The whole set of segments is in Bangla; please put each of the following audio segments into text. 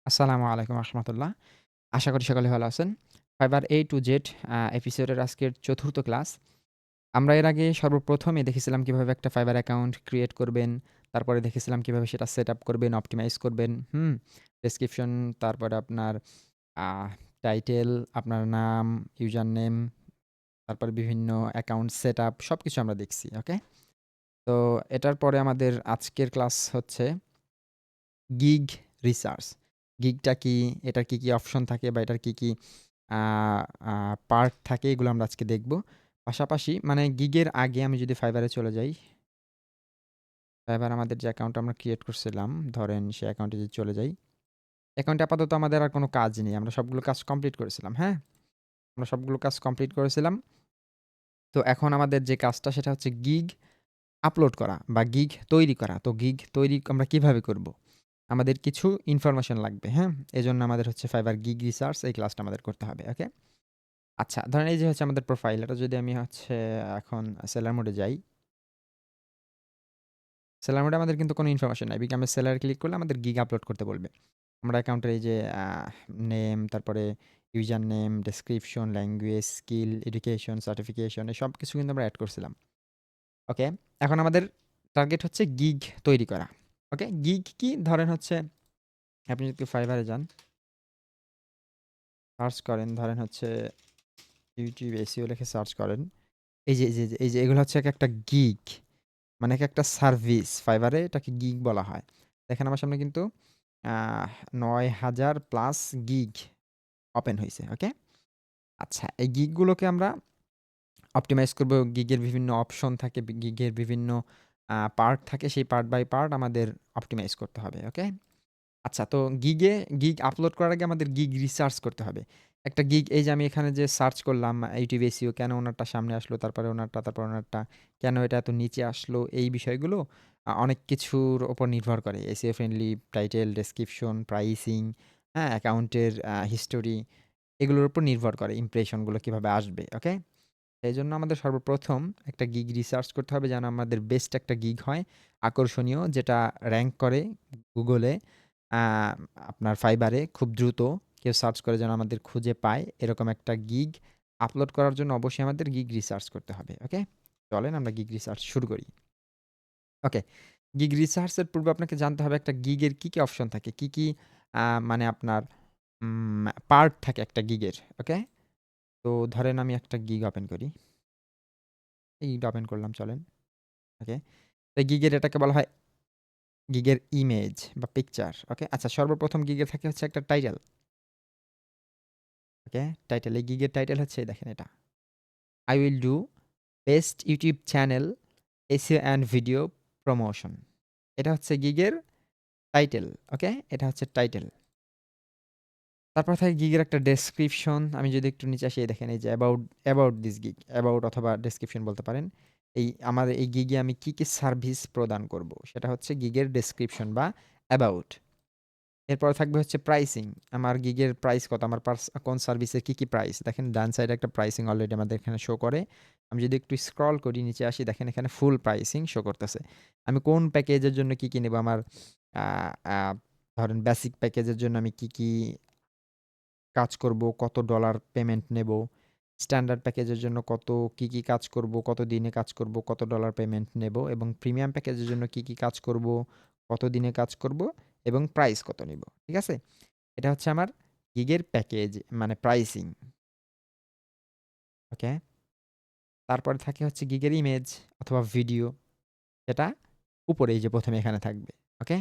আসসালামু আলাইকুম রহমতুল্লাহ। আশা করি সকলে ভালো আছেন। ফাইবার A to Z এপিসোডের আজকের ৪র্থ ক্লাস। আমরা এর আগে সর্বপ্রথমে দেখেছিলাম কিভাবে একটা ফাইবার অ্যাকাউন্ট ক্রিয়েট করবেন। তারপরে দেখেছিলাম কিভাবে সেটা সেটআপ করবেন, অপটিমাইজ করবেন। ডেসক্রিপশন, তারপরে আপনার আ টাইটেল, আপনার নাম, ইউজার নেম, তারপরে বিভিন্ন অ্যাকাউন্ট সেটআপ সবকিছু আমরা দেখছি। ওকে? তো এটার পরে আমাদের আজকের ক্লাস হচ্ছে গিগ রিসার্চ। গিগটা কি? এটার কি, কি অপশন থাকে বা এটার কি, কি আ আ পার্ট থাকে এগুলো আমরা আজকে দেখব। পাশাপাশি মানে গিগের আগে আমি যদি ফাইবারে চলে যাই, ফাইবার আমাদের যে অ্যাকাউন্ট আমরা ক্রিয়েট করছিলাম, ধরেন সে অ্যাকাউন্টে যদি চলে যাই, অ্যাকাউন্টে আপাতত আমাদের আর কোনো কাজ নেই। আমরা সবগুলো কাজ কমপ্লিট করেছিলাম, হ্যাঁ? আমরা সবগুলো কাজ কমপ্লিট করেছিলাম। তো এখন আমাদের যে কাজটা সেটা হচ্ছে গিগ আপলোড করা বা গিগ তৈরি করা। তো গিগ তৈরি আমরা কিভাবে করব? আমাদের কিছু ইনফরমেশন লাগবে, হ্যাঁ? এজন্য আমাদের হচ্ছে ফাইবার গিগ রিসার্চ এই ক্লাসটা আমাদের করতে হবে, ওকে? আচ্ছা, ধরেন এই যে হচ্ছে আমাদের প্রোফাইল। এটা যদি আমি হচ্ছে এখন সেলার মোডে যাই। সেলার মোডে আমাদের কিন্তু কোনো ইনফরমেশন নাই। বিকম সেলার ক্লিক করলে আমাদের গিগ আপলোড করতে বলবে। আমরা অ্যাকাউন্টের এই যে নেম, তারপরে user name, description, language, skill, education, certification এই সবকিছু কিন্তু আমরা এড করছিলাম। ওকে? এখন আমাদের টার্গেট হচ্ছে গিগ তৈরি করা। ওকে? গিগ কি? ধরেন হচ্ছে আপনি যদি ফাইবারে যান, সার্চ করেন, ধরেন হচ্ছে YouTube SEO লিখে সার্চ করেন। এই যে এগুলো হচ্ছে একেকটা গিগ। মানে একেকটা সার্ভিস। ফাইবারে এটাকে গিগ বলা হয়। দেখেন আমার সামনে কিন্তু আহ ৯,০০০ প্লাস গিগ ওপেন হইছে। ওকে? আচ্ছা, এই গিগগুলোকে আমরা অপটিমাইজ করব। গিগের বিভিন্ন অপশন থাকে, গিগের বিভিন্ন পার্ট থাকে। সেই পার্ট বাই পার্ট আমাদের অপটিমাইজ করতে হবে। ওকে? আচ্ছা, তো গিগ আপলোড করার আগে আমাদের গিগ রিসার্চ করতে হবে। একটা গিগ এই যে আমি এখানে যে সার্চ করলাম YouTube SEO কেন ওনারটা সামনে আসলো, তারপরে ওনারটা, তারপর ওনারটা, কেন এটা এত নিচে আসলো, এই বিষয়গুলো অনেক কিছুর উপর নির্ভর করে। SEO friendly title, description, pricing, হ্যাঁ? অ্যাকাউন্টের হিস্টোরি এগুলোর উপর নির্ভর করে ইমপ্রেশনগুলো কিভাবে আসবে। ওকে? এইজন্য আমাদের সর্বপ্রথম একটা গিগ রিসার্চ করতে হবে যেন আমাদের বেস্ট একটা গিগ হয়, আকর্ষণীয় যেটা র‍্যাংক করে গুগলে, আ আপনার ফাইবারে খুব দ্রুত কেউ সার্চ করে যেন আমাদের খুঁজে পায়, এরকম একটা গিগ আপলোড করার জন্য অবশ্যই আমাদের গিগ রিসার্চ করতে হবে। ওকে? চলেন আমরা গিগ রিসার্চ শুরু করি। ওকে। গিগ রিসার্চ এর পূর্বে আপনাকে জানতে হবে একটা গিগের কি, কি অপশন থাকে? কি, কি মানে আপনার পার্ট থাকে একটা গিগের। ওকে? তো ধরেন আমি একটা গিগ ওপেন করি। এই গিগটা ওপেন করলাম চলেন। ওকে। তো গিগের এটাকে বলা হয় গিগের ইমেজ বা পিকচার। ওকে? আচ্ছা, সর্বপ্রথম গিগে থাকে হচ্ছে একটা টাইটেল। ওকে? টাইটেল। এই গিগের টাইটেল হচ্ছে এই দেখেন এটা। I will do best YouTube channel SEO and video promotion. এটা হচ্ছে গিগের টাইটেল। ওকে? এটা হচ্ছে টাইটেল। তারপর থাকে গিগের একটা ডেসক্রিপশন। আমি যদি একটু নিচে আসি এই দেখেন এই যে অ্যাবাউট দিস গিগ। অ্যাবাউট অথবা ডেসক্রিপশন বলতে পারেন। আমার এই গিগে আমি কি, কি সার্ভিস প্রদান করব? সেটা হচ্ছে গিগের ডেসক্রিপশন বা অ্যাবাউট। এরপরে থাকবে হচ্ছে প্রাইসিং। আমার গিগের প্রাইস কত? আমার কোন সার্ভিসের কি, কি প্রাইস? দেখেন ডান সাইডে একটা প্রাইসিং অলরেডি আমাদের এখানে শো করে। আমি যদি একটু স্ক্রল করি নিচে আসি দেখেন এখানে ফুল প্রাইসিং শো করতেছে। আমি কোন প্যাকেজের জন্য কি, কি নেব? আমার আ আ ধরেন বেসিক প্যাকেজের জন্য আমি কি, কি কাজ করব, কত ডলার পেমেন্ট নেব? স্ট্যান্ডার্ড প্যাকেজের জন্য কি, কি কাজ করব, কত দিনে কাজ করব, কত ডলার পেমেন্ট নেব এবং প্রিমিয়াম প্যাকেজের জন্য কি, কি কাজ করব, কত দিনে কাজ করব এবং প্রাইস কত নিব। ঠিক আছে? এটা হচ্ছে আমার গিগের প্যাকেজ মানে প্রাইসিং। ওকে? তারপরে থাকে হচ্ছে গিগের ইমেজ অথবা ভিডিও, যেটা উপরে এই যে ১ম এ এখানে থাকবে। ওকে?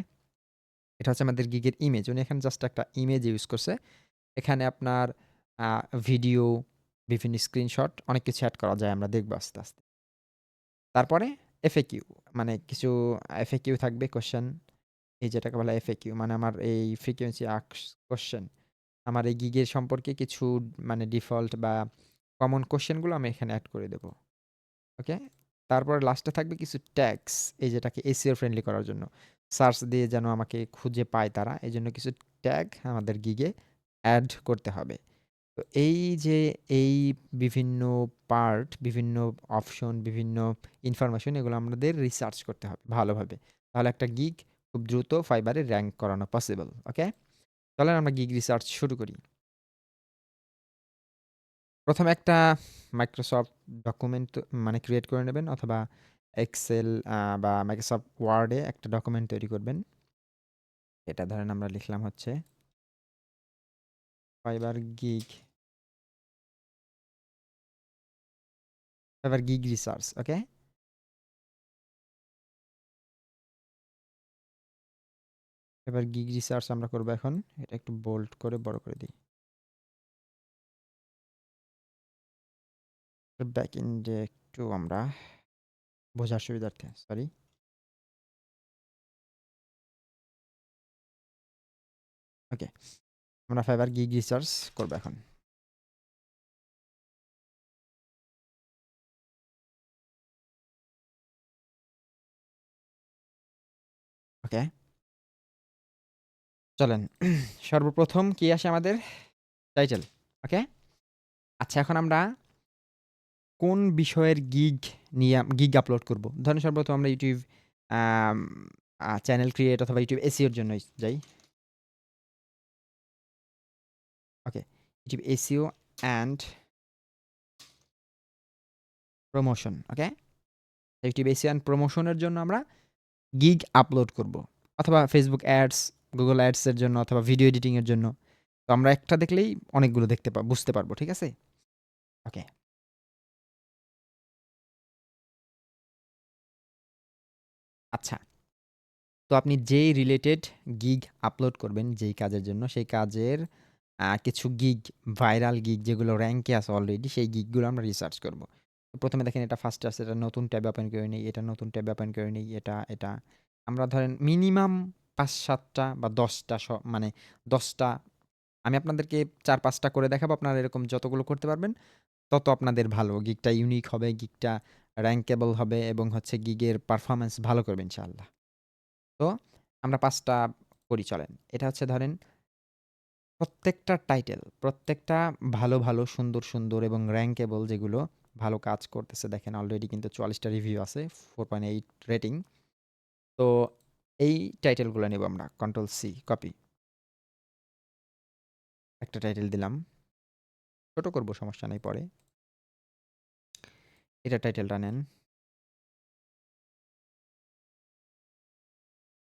এটা হচ্ছে আমাদের গিগের ইমেজ। উনি এখানে জাস্ট একটা ইমেজ ইউজ করছে। এখানে আপনার আ ভিডিও, বিভিন্ন স্ক্রিনশট অনেক কিছু এড করা যায় আমরা দেখব আস্তে, আস্তে। তারপরে FAQ মানে কিছু FAQ থাকবে কোয়েশ্চেন, এই যেটাকে বলা হয় FAQ মানে আমার এই ফ্রিকোয়েন্সি আস্কড কোয়েশ্চেন। আমার এই গিগের সম্পর্কে কিছু মানে ডিফল্ট বা কমন কোয়েশ্চেন গুলো আমি এখানে এড করে দেব। ওকে? তারপরে লাস্টে থাকবে কিছু ট্যাগস এই যেটাকে SEO ফ্রেন্ডলি করার জন্য। সার্চ দিয়ে যেন আমাকে খুঁজে পায় তারা। এজন্য কিছু ট্যাগ আমাদের গিগে এড করতে হবে। তো এই যে এই বিভিন্ন পার্ট, বিভিন্ন অপশন, বিভিন্ন ইনফরমেশন এগুলো আমাদের রিসার্চ করতে হবে ভালোভাবে। তাহলে একটা গিগ খুব দ্রুত ফাইবারে র‍্যাংক করানো পসিবল। ওকে? চলেন আমরা গিগ রিসার্চ শুরু করি। প্রথমে একটা মাইক্রোসফট ডকুমেন্ট মানে ক্রিয়েট করে নেবেন, অথবা এক্সেল বা মাইক্রোসফট ওয়ার্ডে একটা ডকুমেন্ট তৈরি করবেন। এটা ধরেন আমরা লিখলাম হচ্ছে ফাইবার গিগ রিসার্চ। ওকে, এবার গিগ রিসার্চ আমরা করবো এখন। এটা একটু বোল্ড করে বড় করে দিই, ব্যাক এন্ডে একটু আমরা বোঝার সুবিধার্থে, সরি। ওকে, আমরা ফাইবার গিগ রিসার্চ করবো এখন। ওকে, চলেন সর্বপ্রথম কি আসে আমাদের? টাইটেল। ওকে, আচ্ছা এখন আমরা কোন বিষয়ের নিয়ে গিগ আপলোড করব? ধরেন সর্বপ্রথম আমরা ইউটিউব চ্যানেল ক্রিয়েট অথবা ইউটিউব এসইওর জন্য যাই। Okay, YouTube SEO and promotion. Okay, YouTube SEO and প্রমোশনের জন্য আমরা গিগ আপলোড করব, অথবা ফেসবুক অ্যাডস, গুগল অ্যাডসের জন্য, অথবা ভিডিও এডিটিংয়ের জন্য। তো আমরা একটা দেখলেই অনেকগুলো বুঝতে পারবো, ঠিক আছে? ওকে, আচ্ছা, তো আপনি যেই রিলেটেড গিগ আপলোড করবেন যেই কাজের জন্য, সেই কাজের কিছু গিগ, ভাইরাল গিগ যেগুলো র্যাঙ্কে আছে অলরেডি, সেই গিগগুলো আমরা রিসার্চ করব। তো প্রথমে দেখেন এটা ফার্স্টে আছে, এটা নতুন ট্যাবে ওপেন করে নিই, এটা নতুন ট্যাবে ওপেন করে নিই, এটা আমরা ধরেন মিনিমাম ৫-৭টা বা ১০টা মানে ১০টা, আমি আপনাদেরকে ৪-৫টা করে দেখাবো। আপনারা এরকম যতগুলো করতে পারবেন তত আপনাদের ভালো। গিগটা ইউনিক হবে, গিগটা র‍্যাঙ্কেবল হবে, এবং হচ্ছে গিগের পারফরম্যান্স ভালো করবে ইনশাআল্লাহ। তো আমরা ৫টা করি, চলেন। এটা হচ্ছে ধরেন প্রত্যেকটা টাইটেল, প্রত্যেকটা ভালো, ভালো, সুন্দর, সুন্দর এবং র‍্যাঙ্কেবল যেগুলো ভালো কাজ করতেছে, দেখেন অলরেডি কিন্তু ৪৪টা রিভিউ আছে, 4.8 রেটিং। তো এই টাইটেলগুলো নেব আমরা। Control C, copy. একটা টাইটেল দিলাম। ছোট করব, সমস্যা নাই পরে। এটা টাইটেলটা নেন।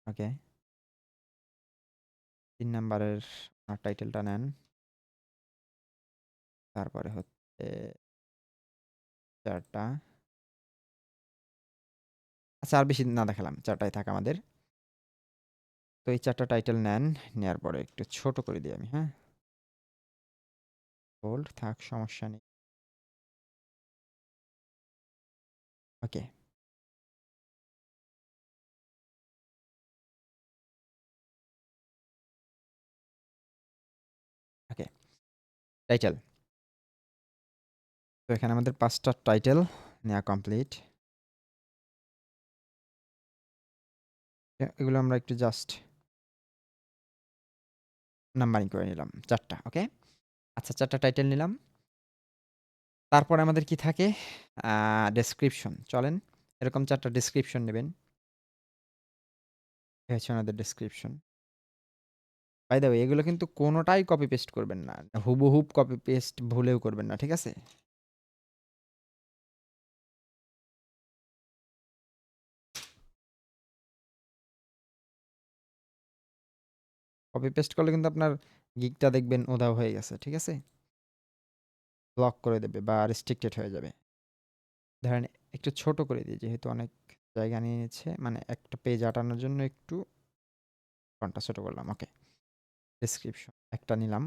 ওকে, ৩ নাম্বারের টাইটেলটা নেন। তারপরে হচ্ছে ৪টা। আচ্ছা, আর বেশি না দেখালাম, ৪টাই থাক আমাদের। তো এই ৪টা টাইটেল নেন, নেয়ার পরে একটু ছোট করে দিই আমি, হ্যাঁ? বোল্ড থাক, সমস্যা নেই। ওকে, ওকে, টাইটেল। তো এখানে আমাদের ৫টা টাইটেল নেয়া কমপ্লিট। এগুলো আমরা একটু জাস্ট নাম্বারিং করে নিলাম, ৪টা। ওকে, আচ্ছা, ৪টা টাইটেল নিলাম। তারপরে আমাদের কি থাকে? ডেসক্রিপশন। চলেন এরকম ৪টা ডেসক্রিপশন নেবেন। এই হচ্ছে আমাদের ডেসক্রিপশন। বাই দ্য ওয়ে, এগুলো কিন্তু কোনোটাই কপি পেস্ট করবেন না। হুবহুব কপি পেস্ট ভুলেও করবেন না, ঠিক আছে? কপি পেস্ট করলে কিন্তু আপনার গিগটা দেখবেন উধাও হয়ে গেছে, ঠিক আছে? ব্লক করে দেবে বা রেস্ট্রিক্টেড হয়ে যাবে। ধরেন একটু ছোট করে দিই, যেহেতু অনেক জায়গা নিয়ে নিচ্ছে, মানে একটা পেজ আটানোর জন্য একটু ফন্টটা ছোট করলাম। ওকে, ডেসক্রিপশন একটা নিলাম।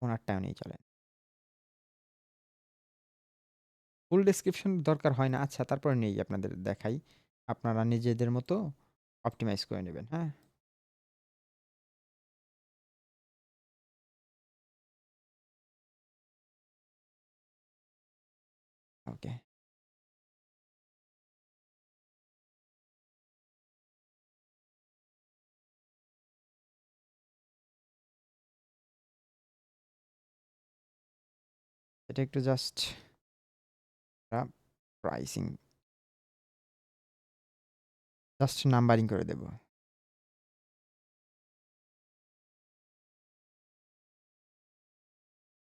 ওনারটাও নিয়ে চলেন। ফুল ডেসক্রিপশন দরকার হয় না। আচ্ছা, তারপরে নেই, আপনাদের দেখাই। আপনারা নিজেদের মতো অপটিমাইজ করে নেবেন, হ্যাঁ? ওকে, এটা একটু জাস্ট প্রাইসিং জাস্ট নাম্বারিং করে দেব।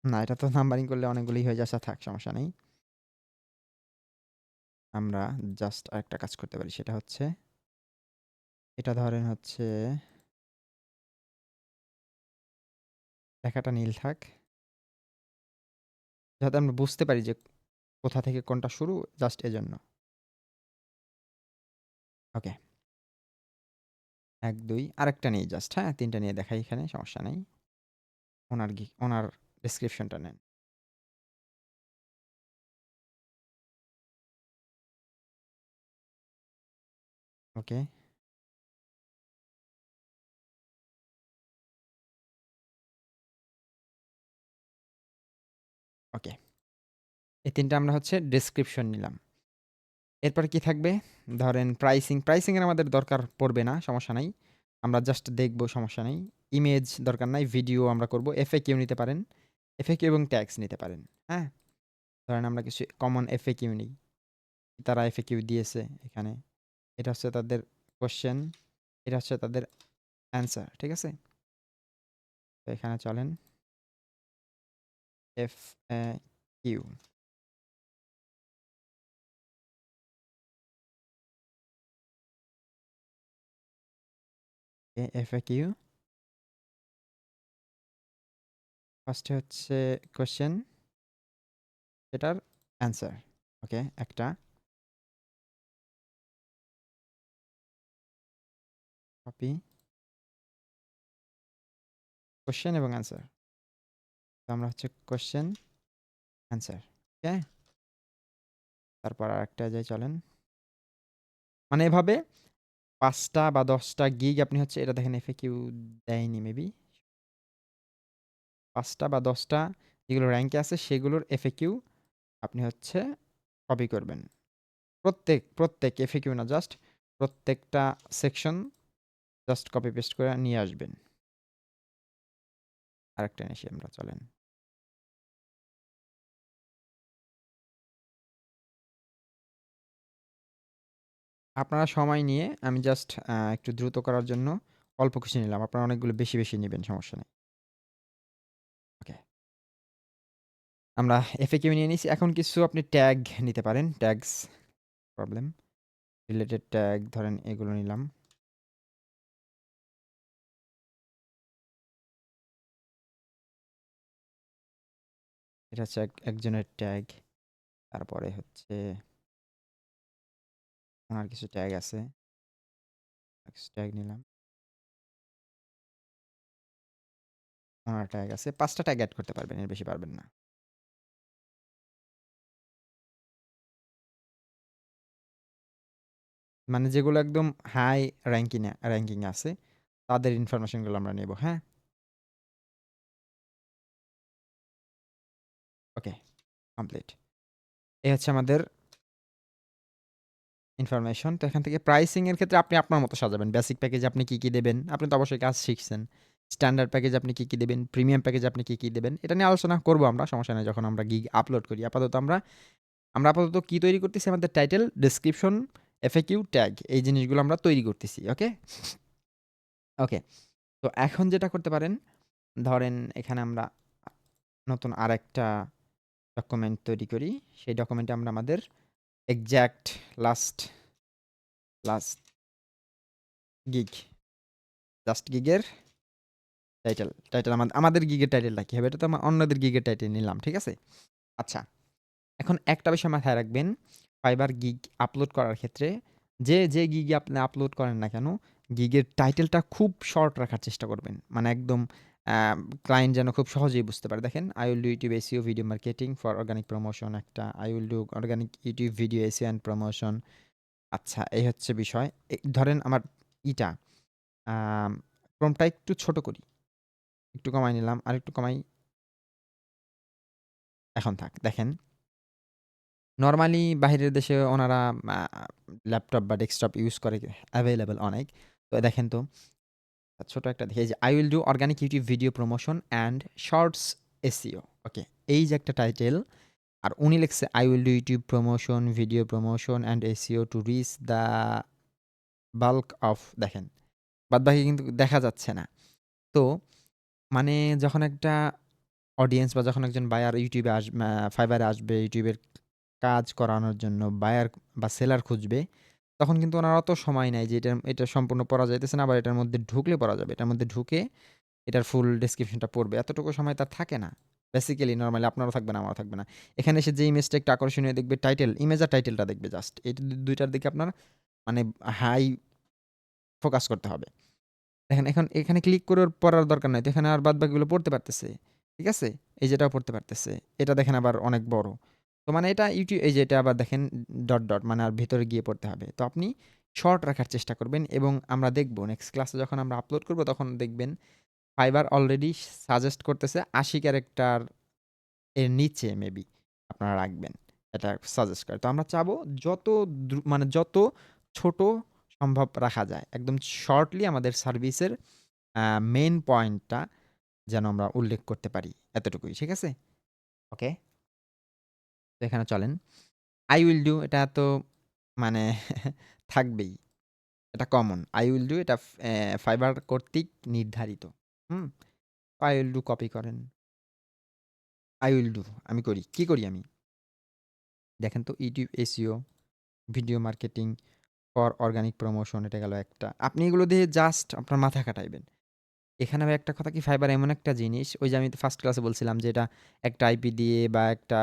না, এটা তো নাম্বারিং করলে অনেকগুলোই হয়ে যাচ্ছে। থাক, সমস্যা নেই। আমরা জাস্ট আরেকটা কাজ করতে পারি, সেটা হচ্ছে এটা ধরেন হচ্ছে লেখাটা নীল থাক। যাতে আমরা বুঝতে পারি যে কোথা থেকে কোনটা শুরু, জাস্ট এজন্য। ওকে। ১, ২ আরেকটা নেই জাস্ট, হ্যাঁ? ৩ টা নিয়ে দেখাই এখানে, সমস্যা নেই। ওনার ডেসক্রিপশনটা নেন। ওকে, ওকে। এই ৩ টা আমরা হচ্ছে ডেসক্রিপশন নিলাম। এরপরে কি থাকবে? ধরেন প্রাইসিং এর আমাদের দরকার পড়বে না, সমস্যা নাই। আমরা জাস্ট দেখব, সমস্যা নেই। ইমেজ দরকার নাই, ভিডিও আমরা করব। FAQ নিতে পারেন। FAQ এবং ট্যাগস নিতে পারেন, হ্যাঁ? ধরেন আমরা কিছু কমন FAQ নিই। তারা FAQ দিয়েছে এখানে। এটা হচ্ছে তাদের কোয়েশ্চেন, এটা হচ্ছে তাদের অ্যান্সার, ঠিক আছে? তো এখানে চলেন FAQ। FAQ ফার্স্টে হচ্ছে কোয়েশ্চেন, এটার অ্যান্সার। ওকে, একটা কপি, কোয়েশ্চেন এবং অ্যান্সার। তো আমরা হচ্ছে কোয়েশ্চেন, অ্যান্সার, ওকে? তারপর আরেকটা যাই, চলেন। মানে এভাবে ৫ টা বা ১০ টা গিগ আপনি হচ্ছে এটা দেখেন FAQ দেয়নি মেবি। ৫ টা বা ১০ টা যেগুলো র‍্যাংকে আছে সেগুলোর FAQ আপনি হচ্ছে কপি করবেন। প্রত্যেক FAQ না, জাস্ট প্রত্যেকটা সেকশন জাস্ট কপি পেস্ট করে নিয়ে আসবেন। আরেকটা নিয়ে আসি আমরা, চলেন। আপনারা সময় নিয়ে, আমি জাস্ট একটু দ্রুত করার জন্য অল্প কিছু নিলাম। আপনারা অনেকগুলো বেশি নিবেন, সমস্যা নেই। ওকে। আমরা FAQ নিয়ে নিয়েছি। এখন কিছু আপনি ট্যাগ নিতে পারেন। Tags problem. রিলেটেড ট্যাগ ধরেন এগুলো নিলাম। এটা হচ্ছে একজনের ট্যাগ। তারপরে হচ্ছে ওনার কিছু ট্যাগ আছে। কিছু ট্যাগ নিলাম। ওনার ট্যাগ আছে। ৫ টা ট্যাগ এড করতে পারবেন, এর বেশি পারবেন না। মানে যেগুলো একদম হাই র‍্যাংকিং এ আছে, তাদের ইনফরমেশন গুলো আমরা নেব, হ্যাঁ? ওকে, কমপ্লিট। এই হচ্ছে আমাদের ইনফরমেশন। তো এখান থেকে প্রাইসিং এর ক্ষেত্রে আপনি আপনার মতো সাজাবেন। বেসিক প্যাকেজে আপনি কি দেবেন? আপনি তো অবশ্যই কাজ শিখছেন। স্ট্যান্ডার্ড প্যাকেজে আপনি কি দেবেন? প্রিমিয়াম প্যাকেজে আপনি কি দেবেন? এটা নিয়ে আলোচনা করব আমরা, সমস্যা নাই, যখন আমরা গিগ আপলোড করি। আপাতত আমরা আপাতত কি তৈরি করতেছি? আমাদের টাইটেল, ডেসক্রিপশন, FAQ, ট্যাগ, এই জিনিসগুলো আমরা তৈরি করতেছি। ওকে? ওকে। তো এখন যেটা করতে পারেন, ধরেন এখানে আমরা নতুন আরেকটা ডকুমেন্ট তৈরি করি। সেই ডকুমেন্টে আমরা আমাদের exact last last gig, last গিগের টাইটেল আমাদের গিগের টাইটেলটা কি হবে? এটা তো অন্যদের গিগের টাইটেল নিলাম, ঠিক আছে? আচ্ছা, এখন একটা বিষয় মাথায় রাখবেন, ফাইবার গিগ আপলোড করার ক্ষেত্রে যে গিগে আপনি আপলোড করেন না কেন, গিগের টাইটেলটা খুব শর্ট রাখার চেষ্টা করবেন। মানে একদম ক্লায়েন্ট যেন খুব সহজেই বুঝতে পারে। দেখেন, I will do YouTube SEO video marketing for organic promotion একটা, I will do organic YouTube video SEO and promotion। আচ্ছা, এই হচ্ছে বিষয়। ধরেন আমার ইটা আম প্রম্পটটা একটু ছোট করি। একটু কমায় নিলাম, আরেকটু কমাই। এখন থাক। দেখেন, নরমালি বাহিরের দেশে ওনারা আ ল্যাপটপ বা ডেস্কটপ ইউজ করে, এভেইলেবল অনেক। তো দেখেন তো, ছোট একটা দেখি, এই যে I will do organic YouTube video promotion and shorts SEO। ওকে, এই যে একটা টাইটেল, আর উনি লিখছে I will do YouTube promotion, video promotion and SEO to reach the bulk of দেখেন। বাদবাকি কিন্তু দেখা যাচ্ছে না। তো মানে যখন একটা অডিয়েন্স বা যখন একজন বায়ার YouTube এ Fiverr এ আসবে, YouTube এর কাজ করানোর জন্য বায়ার বা সেলার খুঁজবে, তখন কিন্তু ওনার অত সময় নাই যে এটা সম্পূর্ণ পড়া যাইতেছে না, আবার এটার মধ্যে ঢুকলে পড়া যাবে। এটার মধ্যে ঢুকে এটার ফুল ডেসক্রিপশনটা পড়বে। এতটুকু সময় তার থাকে না। বেসিক্যালি নরমালি আপনারও থাকবে না, আমারও থাকবে না। এখানে এসে যে ইমেজটা একটু আকর্ষণীয় দেখবে টাইটেল, ইমেজ আর টাইটেলটা দেখবে জাস্ট। এই ২ টার দিকে আপনার মানে হাই ফোকাস করতে হবে। দেখেন এখন এখানে ক্লিক করে ওর পড়ার দরকার নাই। তো এখানে আর বাদবাকিগুলো পড়তে পারতেছে। ঠিক আছে? এই যে এটাও পড়তে পারতেছে। এটা দেখেন আবার অনেক বড়। তো মানে এটা এই যে এটা আবার দেখেন ডট মানে আর ভেতরে গিয়ে পড়তে হবে। তো আপনি শর্ট রাখার চেষ্টা করবেন এবং আমরা দেখব নেক্সট ক্লাসে যখন আমরা আপলোড করব তখন দেখবেন Fiverr অলরেডি সাজেস্ট করতেছে ৮০ ক্যারেক্টার এর নিচে মেবি আপনারা রাখবেন। এটা সাজেস্ট করে। তো আমরা চাবো যত মানে যত ছোট সম্ভব রাখা যায়। একদম শর্টলি আমাদের সার্ভিসের মেইন পয়েন্টটা যেন আমরা উল্লেখ করতে পারি। এতটুকুই। ঠিক আছে? ওকে? তো এখানে চলেন। I will do এটা তো মানে থাকবেই। এটা কমন। I will do এটা Fiverr কর্তৃক নির্ধারিত। হুম? I will do কপি করেন। I will do আমি করি। কি করি আমি? দেখেন তো YouTube SEO, video marketing for organic promotion এটা গেল একটা। আপনি এগুলো দিয়ে জাস্ট আপনার মাথা খাটাইবেন। এখানে ভাই একটা কথা কি ফাইবার এমন একটা জিনিস, ওই যে আমি ফার্স্ট ক্লাসে বলছিলাম যে এটা একটা আইপি দিয়ে বা একটা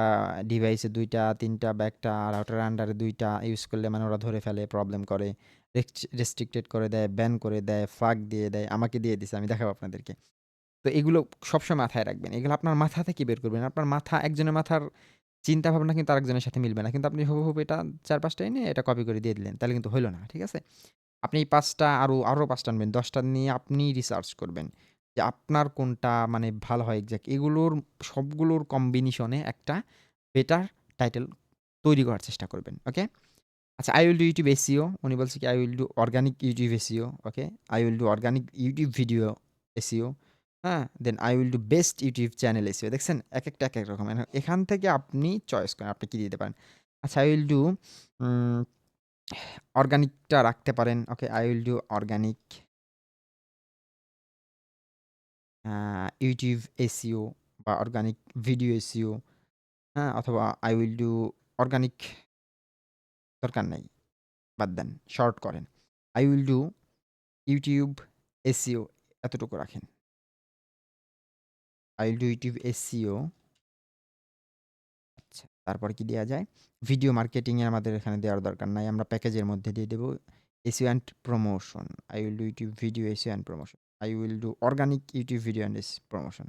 ডিভাইসে ২ টা ৩ টা বা একটা রাউটারের আন্ডারে ২ টা ইউজ করলে মানে ওরা ধরে ফেলে, প্রবলেম করে, রেস্ট্রিক্টেড করে দেয়, ব্যান করে দেয়, ফাঁক দিয়ে দেয়। আমাকে দিয়ে দিছে, আমি দেখাবো আপনাদেরকে। তো এগুলো সবসময় মাথায় রাখবেন। এগুলো আপনার মাথা থেকে বের করবেন। আপনার মাথা একজনের মাথার চিন্তা ভাবনা কিন্তু আরেকজনের সাথে মিলবে না। কিন্তু আপনি হুবহু এটা ৪-৫ টা এনে এটা কপি করে দিয়ে দিলেন। তাহলে কিন্তু হইল না। ঠিক আছে? আপনি এই ৫ টা আরো ৫ টা আনবেন। ১০ টা নিয়ে আপনি রিসার্চ করবেন। যে আপনার কোনটা মানে ভালো হয় এক্সাক্ট। এগুলোর সবগুলোর কম্বিনেশনে একটা বেটার টাইটেল তৈরি করার চেষ্টা করবেন। ওকে? আচ্ছা I will do YouTube SEO উনি বলছে কি I will do organic YouTube SEO okay? I will do organic YouTube video SEO হ্যাঁ? দেন I will do best YouTube channel SEO দেখছেন? একেকটা একেক রকম। এখান থেকে আপনি চয়েস করেন আপনি কি দিতে পারেন। আচ্ছা I will do উম অর্গানিকটা রাখতে পারেন। ওকে? I will do organic YouTube SEO বা অর্গানিক ভিডিও SEO হ্যাঁ? অথবা I will do অর্গানিক দরকার নাই। বাদ দেন। শর্ট করেন। I will do YouTube SEO এতটুকু রাখেন। I will do YouTube SEO আচ্ছা, তারপরে কি দেয়া যায়? ভিডিও মার্কেটিং এ আমাদের এখানে দেওয়ার দরকার নাই। আমরা প্যাকেজের মধ্যে দিয়ে দেব SEO and promotion. I will do YouTube video SEO and promotion. I will do organic YouTube video and promotion.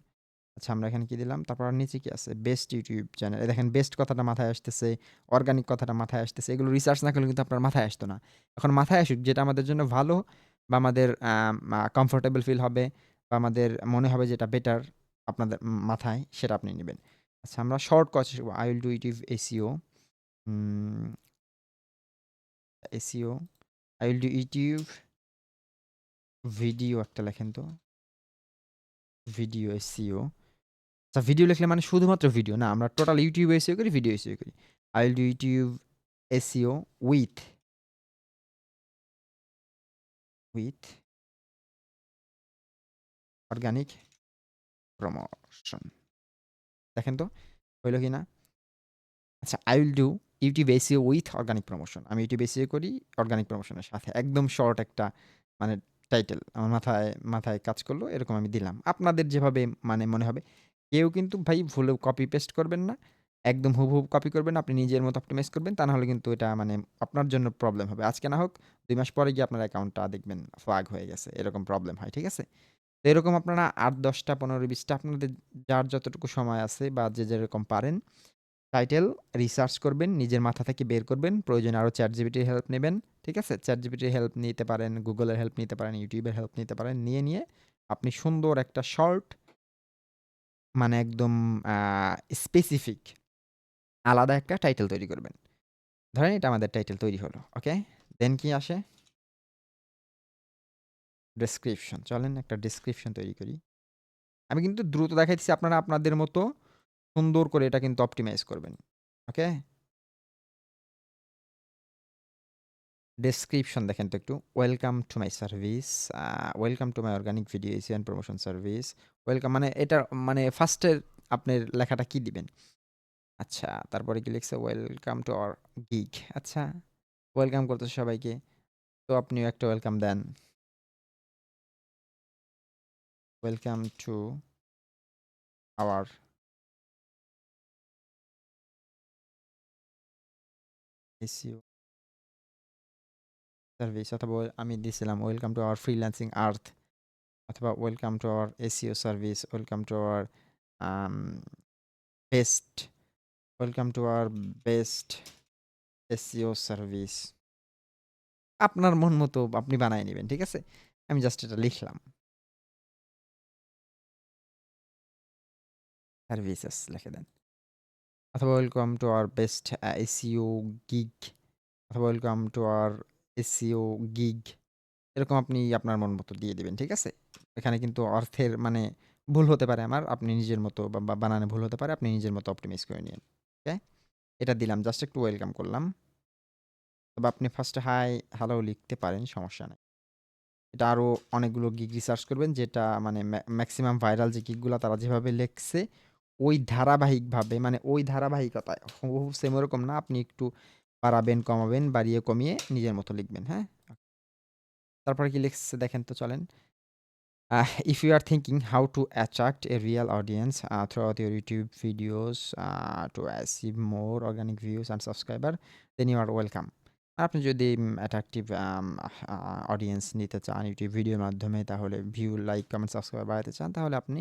আচ্ছা আমরা এখানে কি দিলাম? তারপর আর নিচে কি আছে? Best YouTube channel. এই দেখেন বেস্ট কথাটা মাথায় আসতেছে, অর্গানিক কথাটা মাথায় আসতেছে। এগুলো রিসার্চ না করলে কিন্তু আপনার মাথায় আসতো না। এখন মাথায় আসুক যেটা আমাদের জন্য ভালো বা আমাদের কমফোর্টেবল ফিল হবে বা আমাদের মনে হবে যেটা বেটার আপনাদের মাথায় সেটা আপনি নিবেন। আচ্ছা আমরা শর্ট কথা শিখব। I will do YouTube SEO um SEO I will do YouTube video একটা লেখেন তো। ভিডিও SEO আচ্ছা ভিডিও লিখলে মানে শুধুমাত্র ভিডিও না, আমরা টোটাল YouTube SEO করি, ভিডিও SEO করি। I will do YouTube SEO with organic promotion দেখেন তো হইল কিনা? আচ্ছা I will do YouTube SEO with organic promotion আমি YouTube SEO করি অর্গানিক প্রমোশনের সাথে। একদম শর্ট একটা মানে টাইটেল আমার মাথায় কাজ করলো এরকম আমি দিলাম। আপনাদের যেভাবে মানে মনে হবে। কেউ কিন্তু ভাই ভুলেও কপি পেস্ট করবেন না। একদম হুবহু কপি করবেন না। আপনি নিজের মতো অপটিমাইজ করবেন। তা না হলে কিন্তু এটা মানে আপনার জন্য প্রবলেম হবে। আজকে না হোক ২ মাস পরে গিয়ে আপনার অ্যাকাউন্টটা দেখবেন ফ্ল্যাগ হয়ে গেছে। এরকম প্রবলেম হয়। ঠিক আছে? তো এরকম আপনারা ৮, ১০ টা ১৫, ২০ টা আপনাদের যার যতটুকু সময় আছে বা যে যেরকম পারেন টাইটেল রিসার্চ করবেন, নিজের মাথা থেকে বের করবেন। প্রয়োজনে আরো ChatGPT এর হেল্প নেবেন। ঠিক আছে? ChatGPT এর হেল্প নিতে পারেন, Google এর হেল্প নিতে পারেন, YouTube এর হেল্প নিতে পারেন। নিয়ে আপনি সুন্দর একটা শর্ট মানে একদম আ স্পেসিফিক আলাদা একটা টাইটেল তৈরি করবেন। ধরেন এটা আমাদের টাইটেল তৈরি হলো। ওকে? দেন কি আসে? ডেসক্রিপশন। চলেন একটা ডেসক্রিপশন তৈরি করি। আমি কিন্তু দ্রুত দেখাইতেছি আপনারা আপনাদের মতো সুন্দর করে এটা কিন্তু অপটিমাইজ করবেন। ওকে? ডেসক্রিপশন দেখেন তো একটু। Welcome to my service, welcome to my organic video SEO and promotion service. Welcome মানে এটা মানে ফার্স্টের আপনার লেখাটা কি দিবেন? আচ্ছা, তারপরে কি লিখছে? Welcome to our gig. আচ্ছা, ওয়েলকাম করতেছে সবাইকে। তো আপনিও একটা ওয়েলকাম দেন। Welcome to our SEO service, অথবা আমি দিছিলাম welcome to our freelancing earth, অথবা welcome to our SEO service, welcome to our um best, welcome to our best SEO service. আপনার মন মতো আপনি বানায় নিবেন, ঠিক আছে? আমি জাস্ট এটা লিখলাম। সার্ভিসেস লিখে দেন। অথবা welcome to our best SEO gig, অথবা welcome to our SEO gig. এরকম আপনি আপনার মন মতো দিয়ে দিবেন, ঠিক আছে? এখানে কিন্তু অর্থের মানে ভুল হতে পারে আমার। আপনি নিজের মতো বা বানানে ভুল হতে পারে। আপনি নিজের মতো অপটিমাইজ করে নিয়েন। ওকে? এটা দিলাম। জাস্ট একটু ওয়েলকাম করলাম। তবে আপনি ফার্স্টে হাই, হ্যালো লিখতে পারেন, সমস্যা নাই। এটা আরো অনেকগুলো গিগ রিসার্চ করবেন, যেটা মানে ম্যাক্সিমাম ভাইরাল যে গিগগুলা তারা যেভাবে লেখছে, ওই ধারাবাহিকভাবে মানে ওই ধারাবাহিকতায় হুবহু সেম ওরকম না। আপনি একটু বাড়াবেন, কমাবেন, বাড়িয়ে কমিয়ে নিজের মতো লিখবেন, হ্যাঁ? তারপরে কি লিখছে দেখেন তো চলেন। If you are thinking how to attract a real audience throughout your YouTube videos to achieve more organic views and subscriber, then you are welcome. আপনি যদি অ্যাট্রাকটিভ অডিয়েন্স নিতে চান ইউটিউব ভিডিওর মাধ্যমে, তাহলে ভিউ, লাইক, কমেন্ট, সাবস্ক্রাইবার বাড়াতে চান, তাহলে আপনি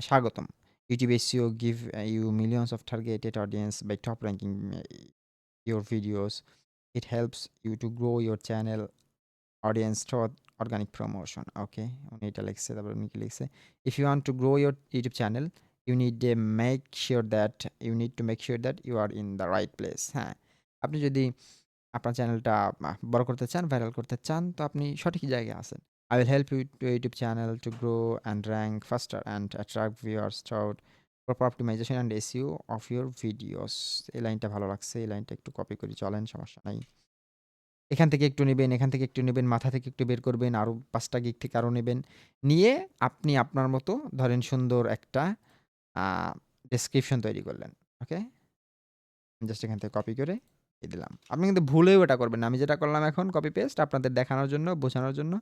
স্বাগতম। YouTube SEO give you millions of targeted audience by top ranking your videos. It helps you to grow your channel audience through organic promotion. Okay, উনি এটা লিখছে। তারপর উনি কি লিখছে? If you want to grow your YouTube channel, you need you need to make sure that you are in the right place. হ্যাঁ, আপনি যদি আপনার চ্যানেলটা বড় করতে চান, ভাইরাল করতে চান, তো আপনি সঠিক জায়গায় আছেন। I will help you to YouTube channel to grow and rank faster and attract viewers throughout proper optimization and SEO of your videos. এই লাইনটা ভালো লাগছে। এই লাইনটা একটু কপি করি, চলেন, সমস্যা নাই। এখান থেকে একটু নিবেন, এখান থেকে একটু নিবেন, মাথা থেকে একটু বের করবেন, আরো ৫ টা গিগ থেকে আরো নিবেন। নিয়ে আপনি আপনার মতো ধরেন সুন্দর একটা আ ডেসক্রিপশন তৈরি করলেন। ওকে? জাস্ট এখান থেকে কপি করে দিয়ে দিলাম। আপনি কিন্তু ভুলেও এটা করবেন না। আমি যেটা করলাম এখন কপি পেস্ট আপনাদের দেখানোর জন্য, বোঝানোর জন্য।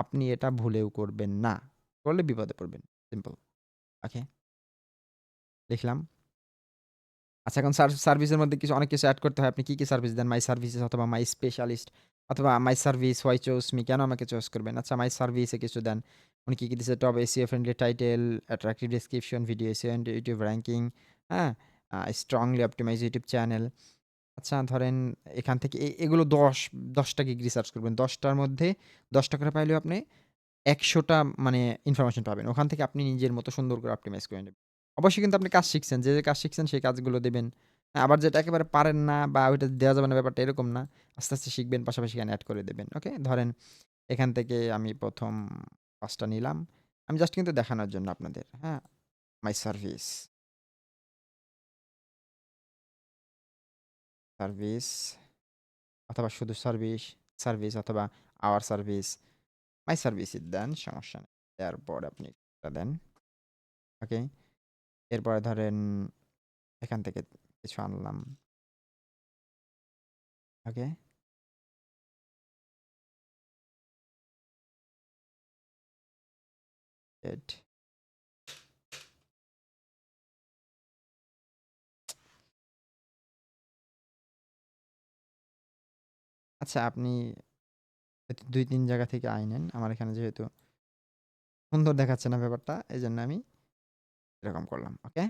আপনি এটা ভুলেও করবেন না। করলে বিপদে পড়বেন। সিম্পল। ওকে? লিখলাম। আচ্ছা, এখন সার্ভিসের মধ্যে অনেক কিছু এড করতে হয়। আপনি কি সার্ভিস দেন? মাই সার্ভিসেস, অথবা মাই স্পেশালিস্ট, অথবা my service why choose me, কেন আমাকে চয়েস করবেন? আচ্ছা, মাই সার্ভিসে কিছু দেন। উনি কি দিছে? Top SEO friendly title, attractive description, video SEO and YouTube ranking, হ্যাঁ? Strongly optimize YouTube channel. আচ্ছা, ধরেন এখান থেকে এগুলো ১০ টা গিগ রিসার্চ করবেন। ১০ টার মধ্যে ১০ টা করে পাইলেও আপনি ১০০ টা মানে ইনফরমেশন পাবেন। ওখান থেকে আপনি নিজের মতো সুন্দর করে অপটিমাইজ করে নেবেন। অবশ্যই কিন্তু আপনি কাজ শিখছেন। যে কাজ শিখছেন সেই কাজগুলো দিবেন। আবার যেটা একেবারে পারেন না বা ওইটা দেওয়া যাবে না, ব্যাপারটা এরকম না। আস্তে, আস্তে শিখবেন, পাশাপাশি এখানে এড করে দেবেন। ওকে? ধরেন এখান থেকে আমি ১ম ৫ টা নিলাম। আমি জাস্ট কিন্তু দেখানোর জন্য আপনাদের, হ্যাঁ? মাই সার্ভিস, সার্ভিস, অথবা শুধু সার্ভিস, সার্ভিস, অথবা আওয়ার সার্ভিস, মাই সার্ভিসই দেন, সমস্যা নেই। দেওয়ার পর আপনি এটা দেন। ওকে? এরপরে ধরেন এখান থেকে কিছু আনলাম। ওকে? এড। আচ্ছা, আপনি ২-৩ জায়গা থেকে আইনেন। আমার এখানে যেহেতু সুন্দর দেখাচ্ছে না ব্যাপারটা, এজন্য আমি এরকম করলাম। ওকে?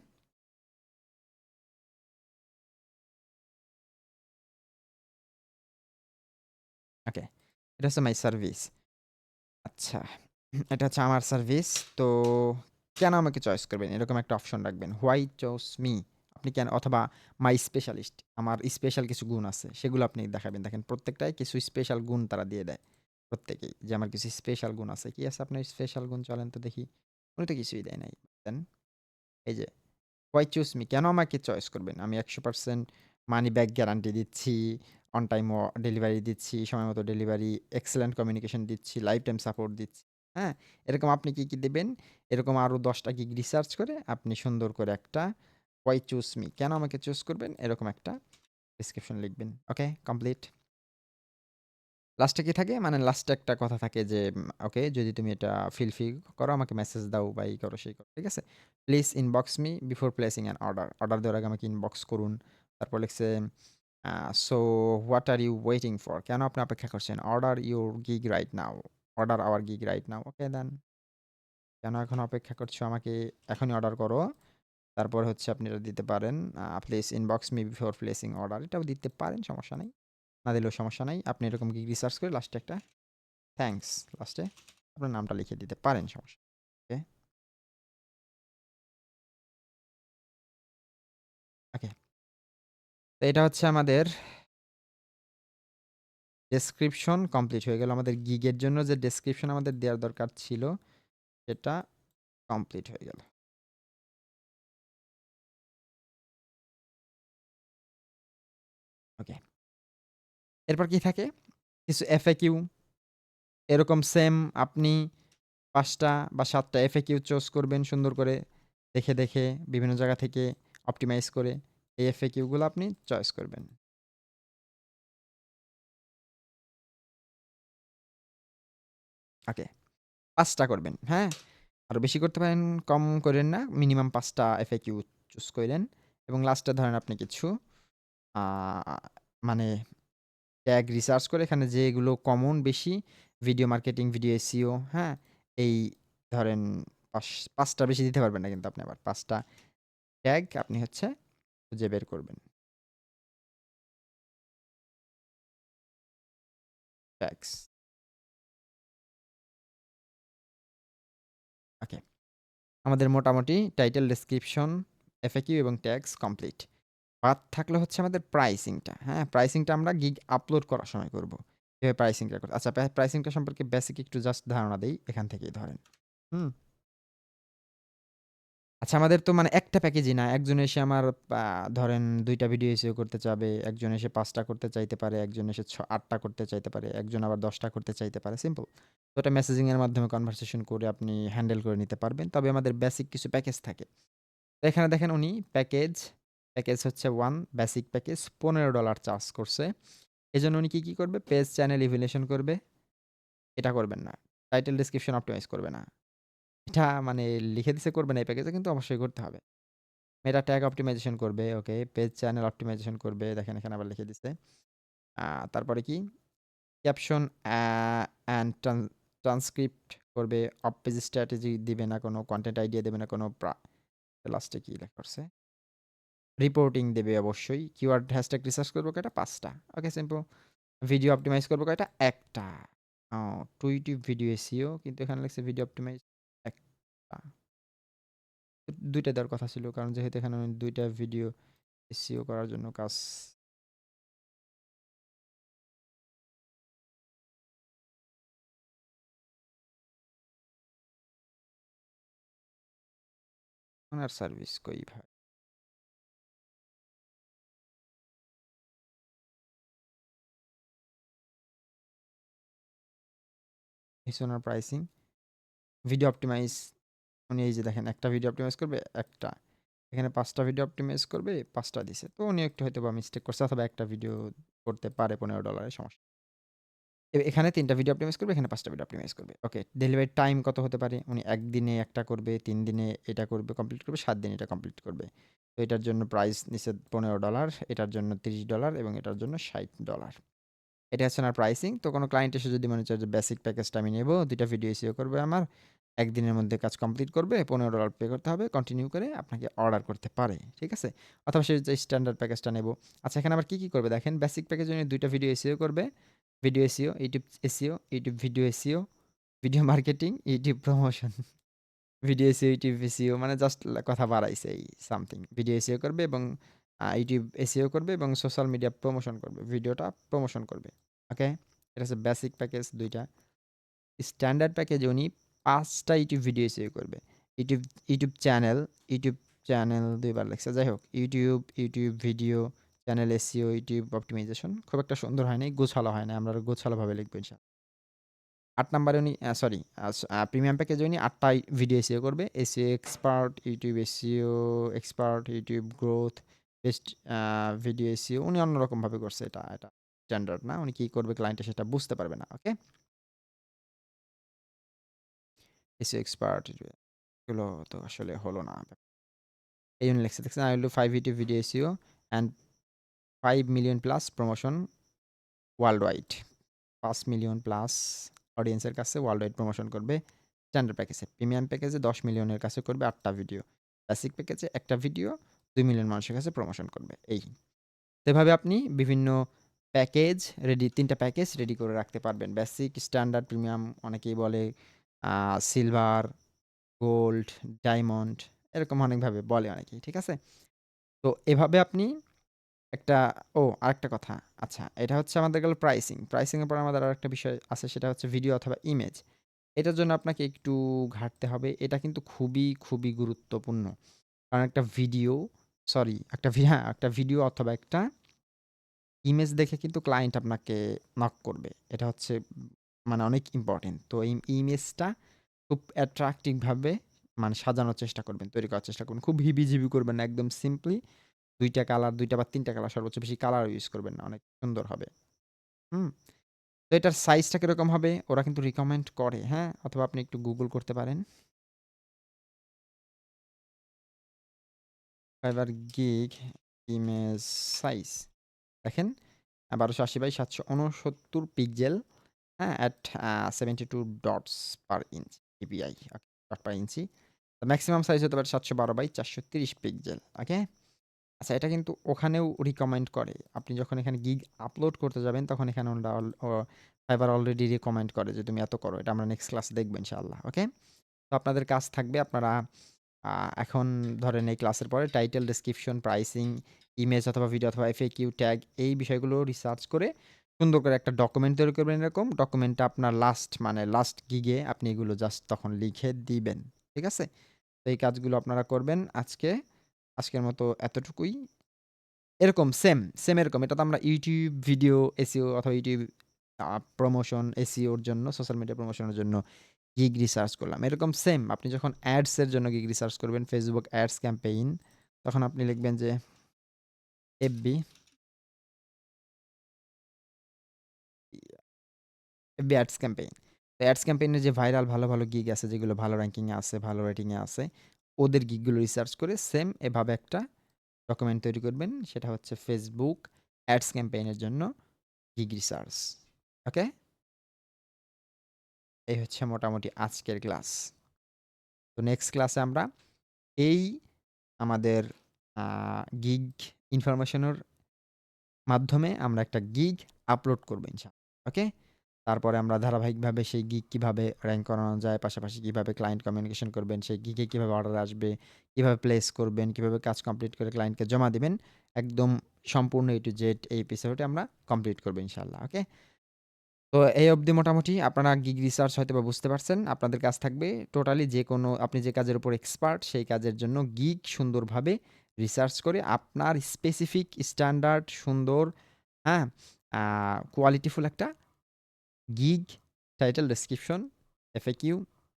ওকে। এটা হচ্ছে মাই সার্ভিস। আচ্ছা, এটা হচ্ছে আমার সার্ভিস। তো কেন আমাকে চয়েস করবেন? এরকম একটা অপশন রাখবেন। Why choose me? আপনি কেন, অথবা মাই স্পেশালিস্ট, আমার স্পেশাল কিছু গুণ আছে, সেগুলো আপনি দেখাবেন। দেখেন প্রত্যেকটায় কিছু স্পেশাল গুণ তারা দিয়ে দেয়। প্রত্যেকেই। যে আমার কিছু স্পেশাল গুণ আছে। কি আছে আপনার স্পেশাল গুণ? চলেন তো দেখি। উনি তো কিছুই দেয় নাই। দেন, এই যে হোয়াই চুজ মি? কেন আমাকে চয়েস করবেন? আমি ১০০% মানি ব্যাক গ্যারান্টি দিচ্ছি। অন টাইম ডেলিভারি দিচ্ছি, সময় মতো ডেলিভারি, এক্সেলেন্ট কমিউনিকেশন দিচ্ছি, লাইফ টাইম সাপোর্ট দিচ্ছি। হ্যাঁ? এরকম আপনি কি দিবেন? এরকম আরো ১০ টা গিগ রিসার্চ করে আপনি সুন্দর করে একটা হোয়াই চুজ মি? কেন আমাকে চুজ করবেন? এরকম একটা ডেসক্রিপশন লিখবেন। ওকে, কমপ্লিট। লাস্টে কি থাকে? মানে লাস্টে একটা কথা থাকে যে, ওকে যদি তুমি এটা ফিল করো আমাকে মেসেজ দাও বা এই করো সেই করো। ঠিক আছে? Please inbox me before placing an order. Order দেওয়ার আগে আমাকে ইনবক্স করুন। তারপর লিখছে so what are you waiting for? কেন আপনি অপেক্ষা করছেন? Order your gig right now. Order our gig right now. Okay then. কেন এখন অপেক্ষা করছো? আমাকে এখনই অর্ডার করো। তারপর হচ্ছে আপনি এটা দিতে পারেন please inbox me before placing order. এটাও দিতে পারেন, সমস্যা নাই। না দিলেও সমস্যা নাই। আপনি এরকম গিগ রিসার্চ করে লাস্টে একটা থ্যাংকস লাস্টে আপনার নামটা লিখে দিতে পারেন, সমস্যা ওকে। ওকে, তো এটা হচ্ছে আমাদের ডেসক্রিপশন কমপ্লিট হয়ে গেল। আমাদের গিগের জন্য যে ডেসক্রিপশন আমাদের দেওয়ার দরকার ছিল সেটা কমপ্লিট হয়ে গেল। ওকে, এরপর কি থাকে? কিছু এফএকিউ, এরকম সেম আপনি ৫টা বা ৭টা এফএকিউ চুজ করবেন সুন্দর করে দেখে, দেখে বিভিন্ন জায়গা থেকে অপটিমাইজ করে এই এফএকিউ গুলো আপনি চয়েস করবেন। ওকে, ৫টা করবেন, হ্যাঁ? আরো বেশি করতে পারেন, কম কইরেন না। মিনিমাম ৫টা এফএকিউ চুজ কইরেন এবং লাস্টে ধরেন আপনি কিছু আ মানে ট্যাগ রিসার্চ করে এখানে যেগুলো কমন বেশি ভিডিও মার্কেটিং, ভিডিও এসইও, হ্যাঁ? এই ধরেন ৫ টা বেশি দিতে পারবেন না কিন্তু আপনি আবার ৫ টা ট্যাগ আপনি হচ্ছে খুঁজে বের করবেন। ট্যাগস। ওকে। আমাদের মোটামুটি টাইটেল, ডেসক্রিপশন, এফএকিউ এবং ট্যাগস কমপ্লিট। বাদ থাকলো হচ্ছে আমাদের প্রাইসিংটা, হ্যাঁ? প্রাইসিংটা আমরা গিগ আপলোড করার সময় করব। কিভাবে প্রাইসিংটা করব? আচ্ছা, প্রাইসিংটা সম্পর্কে বেসিক একটু জাস্ট ধারণা দেই এখান থেকেই ধরেন। হুম? আচ্ছা, আমাদের তো মানে একটা প্যাকেজই না। একজন এসে আমার আ ধরেন ২ টা ভিডিও এসইও করতে চাবে, একজন এসে ৫ টা করতে চাইতে পারে, একজন এসে ৮ টা করতে চাইতে পারে, একজন আবার ১০ টা করতে চাইতে পারে। সিম্পল। তো এটা মেসেজিং এর মাধ্যমে কনভারসেশন করে আপনি হ্যান্ডেল করে নিতে পারবেন। তবে আমাদের বেসিক কিছু প্যাকেজ থাকে। তো এখানে দেখেন উনি প্যাকেজ হচ্ছে 1 বেসিক প্যাকেজ $15 চার্জ করছে। এজন্য উনি কি করবে? পেজ চ্যানেল ইভ্যালুয়েশন করবে। এটা করবেন না। টাইটেল ডেসক্রিপশন অপটিমাইজ করবে না। এটা মানে লিখে দিছে করবে না এই প্যাকেজে, কিন্তু অবশ্যই করতে হবে। মেটা ট্যাগ অপটিমাইজেশন করবে, ওকে। পেজ চ্যানেল অপটিমাইজেশন করবে। দেখেন এখানে আবার লিখে দিছে। আ তারপরে কি? ক্যাপশন অ্যান্ড ট্রান্সক্রিপ্ট করবে। অফ পেজ স্ট্র্যাটেজি দিবে না কোনো, কনটেন্ট আইডিয়া দেবে না কোনো, লাস্টে কি লেখা আছে? রিপোর্টিং দেবে অবশ্যই। কিওয়ার্ড হ্যাশট্যাগ রিসার্চ করব কয়টা? ৫ টা। ওকে, সিম্পল। ভিডিও অপটিমাইজ করব কয়টা? ১ টা। ও টুইটিভ ভিডিও এসইও, কিন্তু এখানে লেখছে ভিডিও অপটিমাইজ ১ টা। ২ টা দেওয়ার কথা ছিল। কারণ যেহেতু এখানে আমি ২ টা ভিডিও এসইও করার জন্য কাজ ওনার সার্ভিস কই ভাই? হইছে ওনার প্রাইসিং। ভিডিও অপটিমাইজ উনি এই যে দেখেন একটা ভিডিও অপটিমাইজ করবে ১ টা। এখানে ৫ টা ভিডিও অপটিমাইজ করবে ৫ টা দিছে। তো উনি একটু হয়তোবা মিস্টেক করছে অথবা একটা ভিডিও করতে পারে $15 এর সমস্যা। এখানে ৩ টা ভিডিও অপটিমাইজ করবে, এখানে ৫ টা ভিডিও অপটিমাইজ করবে। ওকে, ডেলিভারি টাইম কত হতে পারে? উনি ১ দিনে একটা করবে, ৩ দিনে এটা করবে, কমপ্লিট করবে, ৭ দিনে এটা কমপ্লিট করবে। তো এটার জন্য প্রাইস নিছে $15, এটার জন্য $30 এবং এটার জন্য $60। এটা হচ্ছে আমার প্রাইসিং। তো কোনো ক্লায়েন্ট এসে যদি মনে চায় যে বেসিক প্যাকেজটা আমি নেব, ২ টা ভিডিও এসইও করবে আমার, ১ দিনের মধ্যে কাজ কমপ্লিট করবে, $15 পে করতে হবে, কন্টিনিউ করে আপনাকে অর্ডার করতে পারে। ঠিক আছে? অথবা সে যে স্ট্যান্ডার্ড প্যাকেজটা নেব। আচ্ছা, এখানে আবার কি করবে দেখেন, বেসিক প্যাকেজে উনি ২ টা ভিডিও এসইও করবে। Video SEO, YouTube SEO, YouTube video SEO, video marketing, YouTube promotion. Video SEO, YouTube SEO মানে জাস্ট কথা বাড়াইছে এই সামথিং। ভিডিও এসইও করবে এবং ইউটিউব এসইও করবে এবং সোশ্যাল মিডিয়া প্রমোশন করবে। ভিডিওটা প্রমোশন করবে। ওকে? এটা হচ্ছে বেসিক প্যাকেজ ২ টা। স্ট্যান্ডার্ড প্যাকেজে উনি ৫ টা ইউটিউব ভিডিও এসইও করবে। YouTube YouTube channel, YouTube channel ২ বার লেখছে। যাই হোক, YouTube video channel SEO, YouTube optimisation খুব একটা সুন্দর হয় নাই, গোছালো হয় নাই। আমরা আরো গোছালোভাবে লিখব ইনশাআল্লাহ। ৮ নাম্বারে উনি সরি প্রিমিয়াম প্যাকেজে উনি ৮ টাই ভিডিও এসইও করবে। SEO expert, YouTube SEO expert, YouTube growth, best video SEO উনি অন্যরকমভাবে করছে এটা স্ট্যান্ডার্ড না। উনি কি করবে ক্লায়েন্টে সেটা বুঝতে পারবে না। ওকে? এসইও এক্সপার্ট এগুলো তো আসলে হলো না। এই জন্য লিখছে দেখছেন I will do 5 YouTube video SEO and 5 million plus promotion worldwide ৫ million plus অডিয়েন্সের কাছে ওয়ার্ল্ড ওয়াইড প্রমোশন করবে স্ট্যান্ডার্ড প্যাকেজে। প্রিমিয়াম প্যাকেজে ১০ মিলিয়নের কাছে করবে ৮ টা ভিডিও। বেসিক প্যাকেজে একটা ভিডিও ২ মিলিয়ন মানুষের কাছে প্রমোশন করবে। এই। তো এভাবে আপনি বিভিন্ন প্যাকেজ ৩ টা প্যাকেজ রেডি করে রাখতে পারবেন। বেসিক, স্ট্যান্ডার্ড, প্রিমিয়াম অনেকেই বলে সিলভার, গোল্ড, ডায়মন্ড এরকম অনেকভাবে বলে অনেকেই। ঠিক আছে? তো এভাবে আপনি একটা আরেকটা কথা। আচ্ছা, এটা হচ্ছে আমাদের গেল প্রাইসিং। প্রাইসিং এর পর আমাদের আরেকটা বিষয় আছে সেটা হচ্ছে ভিডিও অথবা ইমেজ। এটার জন্য আপনাকে একটু ঘাঁটতে হবে। এটা কিন্তু খুবই, খুবই গুরুত্বপূর্ণ। কারণ একটা ভিডিও একটা ভিডিও অথবা একটা ইমেজ দেখে কিন্তু ক্লায়েন্ট আপনাকে নক করবে। এটা হচ্ছে মানে অনেক ইম্পোর্টেন্ট। তো এই ইমেজটা খুব অ্যাট্রাকটিভ ভাবে মানে সাজানোর চেষ্টা করবেন, তৈরি করার চেষ্টা করবেন। খুব হিবিজিবি করবেন না। একদম সিম্পলি ২ টা কালার, ২ টা বা ৩ টা কালার সর্বোচ্চ বেশি কালার ইউজ করবেন না। অনেক সুন্দর হবে। হুম? তো এটার সাইজটা কিরকম হবে? ওরা কিন্তু রিকমেন্ড করে, হ্যাঁ? অথবা আপনি একটু গুগল করতে পারেন। Fiverr gig image size. দেখেন ১২৮০/৭৬৯ পিক্সেল, হ্যাঁ? at 72 dots per inch DPI dot per inch. Maximum size হতে পারে ৭১২/৪৩০ পিক্সেল। ওকে? আচ্ছা এটা কিন্তু ওখানেও রিকমেন্ড করে। আপনি যখন এখানে গিগ আপলোড করতে যাবেন তখন এখানে ওরা Fiverr অলরেডি রিকমেন্ড করে যে তুমি এত করো। এটা আমরা নেক্সট ক্লাসে দেখব ইনশাআল্লাহ। ওকে? তো আপনাদের কাজ থাকবে আপনারা আ এখন ধরেন এই ক্লাসের পরে টাইটেল, ডেসক্রিপশন, প্রাইসিং, ইমেজ অথবা ভিডিও অথবা FAQ ট্যাগ এই বিষয়গুলো রিসার্চ করে সুন্দর করে একটা ডকুমেন্ট তৈরি করবেন এরকম। ডকুমেন্টটা আপনার লাস্ট গিগে আপনি এগুলো জাস্ট তখন লিখে দিবেন। ঠিক আছে? তো এই কাজগুলো আপনারা করবেন আজকের মতো এতটুকুই। এরকম সেম এরকম। এটা তো আমরা YouTube ভিডিও SEO অথবা YouTube প্রমোশন SEO র জন্য সোশ্যাল মিডিয়া প্রমোশনের জন্য গিগ রিসার্চ করলাম। এরকম সেম আপনি যখন অ্যাডস এর জন্য গিগ রিসার্চ করবেন, Facebook অ্যাডস ক্যাম্পেইন তখন আপনি লিখবেন যে FB অ্যাডস ক্যাম্পেইন। তো অ্যাডস ক্যাম্পেইনের যে ভাইরাল ভালো গিগ আছে যেগুলো ভালো র‍্যাংকিং এ আছে, ভালো রেটিং এ আছে, ওদের গিগগুলো রিসার্চ করে সেম এভাবে একটা ডকুমেন্ট তৈরি করবেন। সেটা হচ্ছে Facebook অ্যাডস ক্যাম্পেইনের জন্য গিগ রিসার্চ। ওকে? এই হচ্ছে মোটামুটি আজকের ক্লাস। তো নেক্সট ক্লাসে আমরা এই আমাদের আ গিগ ইনফরমেশনের মাধ্যমে আমরা একটা গিগ আপলোড করব ইনশাআল্লাহ। ওকে? তারপরে আমরা ধারাবাহিকভাবে সেই গিগ কিভাবে র‍্যাংক করানো যায়, পাশাপাশি কিভাবে ক্লায়েন্ট কমিউনিকেশন করবেন, সেই গিগে কিভাবে অর্ডার আসবে, কিভাবে প্লেস করবেন, কিভাবে কাজ কমপ্লিট করে ক্লায়েন্টকে জমা দিবেন। একদম সম্পূর্ণ A to Z এই এপিসোডে আমরা কমপ্লিট করব ইনশাআল্লাহ। ওকে? তো এই অবধি মোটামুটি আপনারা গিগ রিসার্চ হয়তোবা বুঝতে পারছেন। আপনাদের কাজ থাকবে টোটালি যেকোনো আপনি যে কাজের উপর এক্সপার্ট সেই কাজের জন্য গিগ সুন্দরভাবে রিসার্চ করে আপনার স্পেসিফিক স্ট্যান্ডার্ড সুন্দর, হ্যাঁ? আ কোয়ালিটিফুল একটা গিগ টাইটেল, ডেসক্রিপশন, FAQ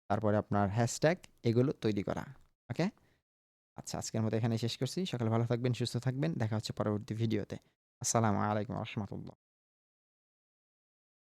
তারপরে আপনার হ্যাশট্যাগ এগুলো তৈরি করা। ওকে? আচ্ছা আজকের মতো এখানেই শেষ করছি। সকালে ভালো থাকবেন, সুস্থ থাকবেন। দেখা হচ্ছে পরবর্তী ভিডিওতে। আসসালামু আলাইকুম ওয়া রাহমাতুল্লাহ।